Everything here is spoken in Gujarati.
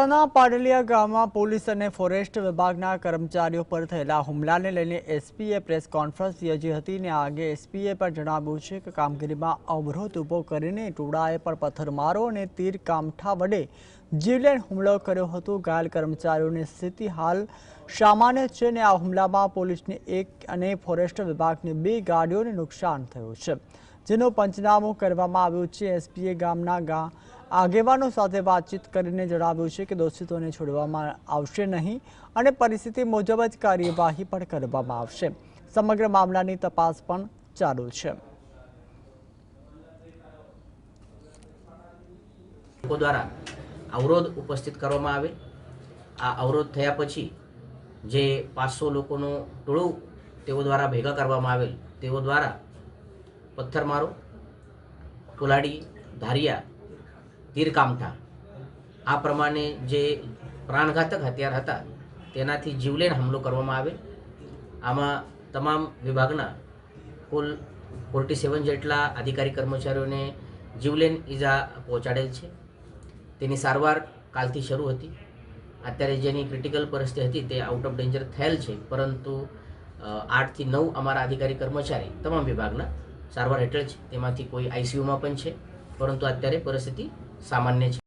પાડલિયા ગામમાં પોલીસ અને ફોરેસ્ટ વિભાગના કર્મચારીઓ પર થયેલા હુમલાને લઈને એસપીએ પ્રેસ કોન્ફરન્સ યોજી હતી અને આગે એસપીએ પર જણાવ્યું છે કે કામગીરીમાં અવરોધ ઊભો કરીને ટોળાએ પર પથ્થરમારો અને તીર કામઠા વડે જીવલેણ હુમલો કર્યો હતો। ઘાયલ કર્મચારીઓની સ્થિતિ હાલ સામાન્ય છે અને આ હુમલામાં પોલીસની એક અને ફોરેસ્ટ વિભાગની 2 ગાડીઓને નુકસાન થયું છે, જેનો પંચનામો કરવામાં આવ્યો છે। એસપીએ ગામના આગેવાનો સાથે વાતચીત કરીને જણાવ્યું છે કે દોષિતોને છોડવામાં આવશે નહીં અને પરિસ્થિતિ મુજબ જ કાર્યવાહી પણ કરવામાં આવશે। સમગ્ર મામલાની તપાસ પણ ચાલુ છે। લોકો દ્વારા અવરોધ ઉપસ્થિત કરવામાં આવે। આ અવરોધ થયા પછી જે 500 લોકોનો ટોળું તેઓ દ્વારા ભેગા કરવામાં આવેલ, તેઓ દ્વારા પથ્થરમારો, કુલાડી, ધારિયા, તીરકામઠા આ પ્રમાણે જે પ્રાણઘાતક હથિયાર હતા તેનાથી જીવલેણ હુમલો કરવામાં આવે। આમાં તમામ વિભાગના કુલ 47 જેટલા અધિકારી કર્મચારીઓને જીવલેણ ઈજા પહોંચાડેલ છે। તેની સારવાર કાલથી શરૂ હતી। અત્યારે જેની ક્રિટિકલ પરિસ્થિતિ હતી તે આઉટ ઓફ ડેન્જર થયેલ છે, પરંતુ 8 થી 9 અમારા અધિકારી કર્મચારી તમામ વિભાગના સારવાર હેઠળ છે। તેમાંથી કોઈ આઈસીયુમાં પણ છે, પરંતુ અત્યારે પરિસ્થિતિ સામાન્ય છે।